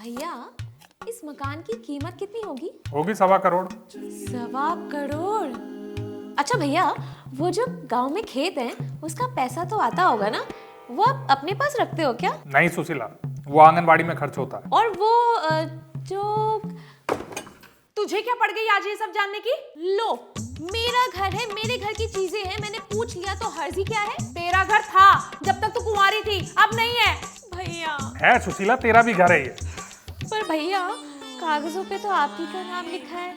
भैया इस मकान की कीमत कितनी होगी? होगी 1.25 करोड़। 1.25 करोड़? अच्छा भैया, वो जो गांव में खेत है उसका पैसा तो आता होगा ना, वो आप अपने पास रखते हो क्या? नहीं सुशीला, वो आंगनबाड़ी में खर्च होता है। और वो जो तुझे क्या पड़ गई आज ये सब जानने की? लो, मेरा घर है, मेरे घर की चीजें हैं, मैंने पूछ लिया तो हर्जी क्या है? तेरा घर था जब तक तू कुंवारी थी, अब नहीं है। भैया है सुशीला, तेरा भी घर है ये। पर भैया कागजों पे तो आप ही का नाम लिखा है।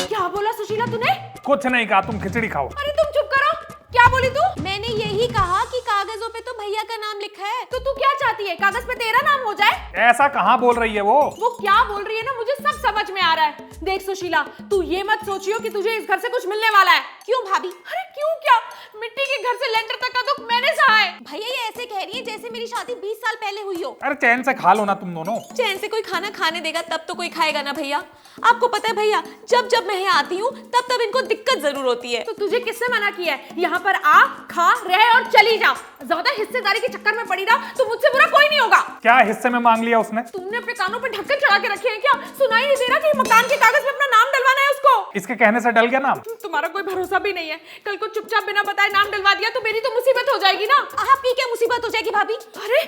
क्या बोला सुशीला तूने? कुछ नहीं कहा, तुम खिचड़ी खाओ। अरे तुम चुप करो। क्या बोली तू? मैंने यही कहा कि कागजों पे तो भैया का नाम लिखा है। तो तू क्या चाहती है, कागज पे तेरा नाम हो जाए? ऐसा कहाँ बोल रही है वो क्या बोल रही है ना, मुझे सब समझ में आ रहा है। देख सुशीला, तू ये मत सोचियो कि तुझे इस घर से कुछ मिलने वाला है। क्यों भाभी? अरे क्यों क्या? मिट्टी के घर से लेंटर तक का दुख मैंने सहा है। भैया ये ऐसे कह रही है जैसे मेरी शादी 20 साल पहले हुई हो। अरे चैन से खा लो ना तुम दोनों। चैन से कोई खाना खाने देगा तब तो कोई खाएगा ना भैया। आपको पता है भैया, जब जब मैं यहाँ आती हूँ तब तब इनको दिक्कत जरूर होती है। तो तुझे किससे मना किया है? यहाँ पर आ, खा, रह और चली जा। ज्यादा हिस्सेदारी के चक्कर में पड़ी रहा तो मुझसे बुरा कोई नहीं होगा। क्या हिस्से में मांग लिया उसने? तुमने अपने कानों पे ढक्कन चढ़ा के रखे हैं क्या? सुनाई नहीं दे रहा कि मकान के कागज में अपना नाम डलवाना है उसको? इसके कहने से डल गया नाम। तुम्हारा कोई भरोसा भी नहीं है। कल को चुपचाप बिना बताए नाम डलवा दिया तो मेरी तो मुसीबत हो जाएगी ना। आपकी क्या मुसीबत हो जाएगी भाभी? अरे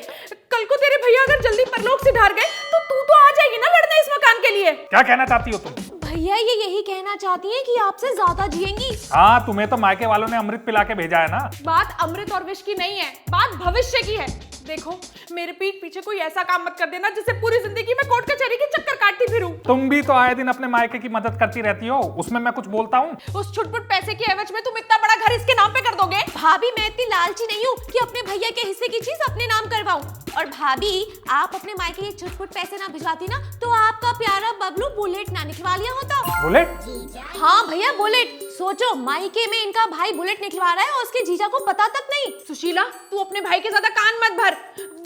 कल को तेरे भैया अगर जल्दी परलोक से ढार गए तो तू तो आ जाएगी ना लड़ने इस मकान के लिए। क्या कहना चाहती हो तुम? भैया ये यही कहना चाहती हैं कि आपसे ज्यादा जिएंगी। हाँ, तुम्हें तो मायके वालों ने अमृत पिला के भेजा है ना। बात अमृत और विष की नहीं है, बात भविष्य की है। देखो, मेरे पीठ पीछे कोई ऐसा काम मत कर देना जिससे पूरी जिंदगी में कोर्ट कचहरी के चक्कर काटती फिरूं। तुम भी तो आए दिन अपने मायके की मदद करती रहती हो, उसमें मैं कुछ बोलता हूँ? उस छुटपुट पैसे के एवज में तुम इतना बड़ा घर इसके नाम पे कर दोगे? भाभी मैं इतनी लालची नहीं हूँ कि अपने भैया के हिस्से की चीज अपने नाम करवाऊं। और भाभी आप अपने मायके ये छुटपुट पैसे ना भिजवाती ना तो आपका प्यारा बबलू बुलेट ना निकलवा लिया होता। बुलेट? हाँ भैया बुलेट। सोचो, मायके में इनका भाई बुलेट निकलवा रहा है और उसके जीजा को पता तक नहीं। सुशीला, तू अपने भाई के ज्यादा कान मत भर।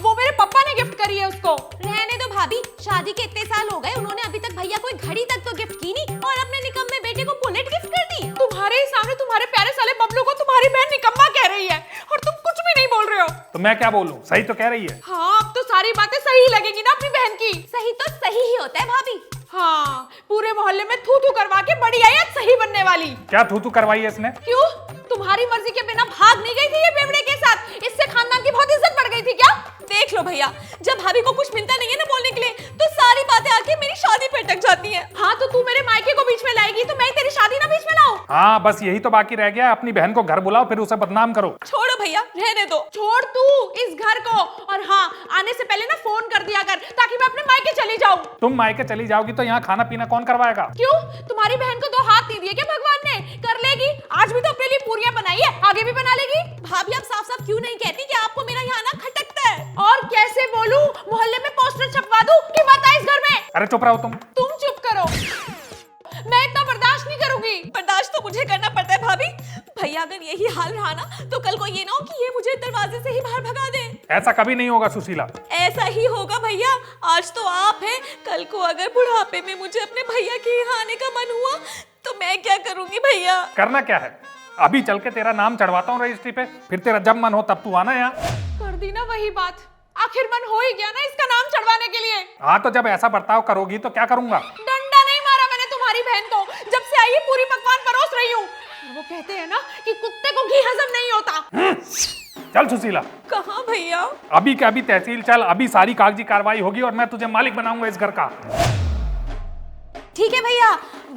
वो मेरे पापा ने गिफ्ट करी है उसको। रहने दो भाभी, शादी के इतने साल हो गए, उन्होंने अभी तक भैया कोई घड़ी तक तो गिफ्ट की नहीं और अपने निकम्मे बेटे को बुलेट गिफ्ट कर दी। तुम्हारे ही सामने तुम्हारे प्यारे साले बबलू को तुम्हारी बहन निकम्मा कह रही है और तुम कुछ भी नहीं बोल रहे हो। तो मैं क्या बोलूं? सही तो कह रही है। हाँ, अब तो सारी बातें सही लगेंगी ना अपनी बहन की। सही तो सही ही होता है भाभी। हाँ, पूरे मोहल्ले में थू थू करवा के बड़ी आई आज सही बनने वाली। क्या थू थू करवाई है इसने? क्यों? तुम्हारी मर्जी के बिना भाग नहीं गई थी ये बेवड़े के साथ? इससे खानदान की बहुत इज्जत बढ़ गई थी क्या? देख लो भैया, जब भाभी को कुछ मिलता नहीं है ना बोलने के लिए तो सारी बातें आके मेरी शादी पे अटक जाती हैं। हाँ, तो तू मेरे मायके को बीच में लाएगी तो मैं तेरी शादी ना बीच में लाऊं? हाँ, बस यही तो बाकी रह गया। अपनी बहन को घर बुलाओ फिर उसे बदनाम करो। छोड़ो भैया, रहने दो। छोड़ तू इस घर को। और हाँ, आने से पहले ना फोन कर दिया कर ताकि मैं अपने मायके चली जाऊं। तुम मायके चली जाओगी तो यहाँ खाना पीना कौन करवाएगा? क्यों? तुम्हारी बहन को 2 हाथ नहीं दिए क्या भगवान ने? कर लेगी। आज भी तो अपने लिए पूरियां बनाई है, आगे भी बना लेगी। भाभी आप साफ साफ क्यों नहीं कहती कि आपको मेरा यहाँ ना खटकता है? और कैसे बोलूं? मोहल्ले में पोस्टर छपवा दूं कि मत आ इस घर में? अरे चुप रहो तुम। तुम चुप करो। मैं इतना बर्दाश्त नहीं करूंगी। बर्दाश्त तो मुझे करना पड़ता है भाभी। भैया अगर यही हाल रहा ना तो कल को ये ना हो कि ये मुझे दरवाजे से ही बाहर भगा दे। ऐसा कभी नहीं होगा सुशीला। ऐसा ही होगा भैया। आज तो आप हैं, कल को अगर बुढ़ापे में मुझे अपने भैया के यहाँ आने का मन हुआ तो मैं क्या करूंगी भैया? करना क्या है? अभी चल के तेरा नाम चढ़वाता हूँ रजिस्ट्री पे, फिर तेरा जब मन हो तब तू आना यहाँ। कर दी ना वही बात। आखिर मन हो ही गया ना इसका नाम चढ़वाने के लिए। हाँ, तो जब ऐसा बर्ताव करोगी तो क्या करूंगा? डंडा नहीं मारा मैंने तुम्हारी बहन को। जब से आई पूरी पकवान परोस रही हूँ। वो कहते हैं ना कि कुत्ते को घी हजम नहीं होता। चल सुशीला। कहाँ भैया? अभी के अभी तहसील चल, अभी सारी कागजी कार्रवाई होगी और मैं तुझे मालिक बनाऊंगा इस घर का। ठीक है भैया।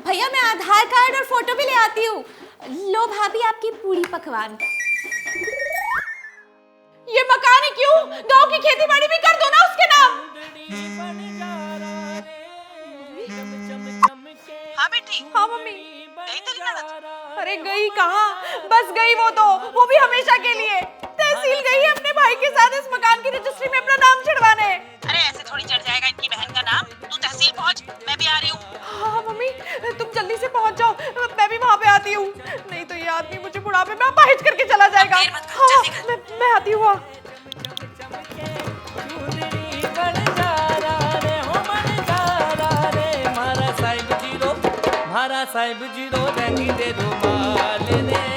भैया मैं आधार कार्ड और फोटो भी ले आती हूँ। लो भाभी आपकी पूरी पकवान। ये मकान ही क्यों? गांव की खेती बाड़ी भी कर दो ना उसके नाम। हाँ बेटी। हाँ मम्मी। गई तेरी ननद? अरे गई कहाँ, बस गई वो तो, वो भी हमेशा के लिए। तहसील गई है अपने भाई के साथ इस मकान की रजिस्ट्री में अपना नाम चढ़वाने। अरे ऐसे थोड़ी चढ़ जाएगा इनकी बहन का नाम। तू तहसील पहुंच, मैं भी आ रही हूँ। हाँ मम्मी, तुम जल्दी से पहुंच जाओ, मैं भी वहाँ पे आती हूँ। नहीं तो ये आदमी मुझे बुढ़ापे में अपाहिज करके चला जाएगा। देर मत कर, हाँ, जल्दी कर। मैं आती हूँ। साहिब जी रो रहनी दे दो माल रे।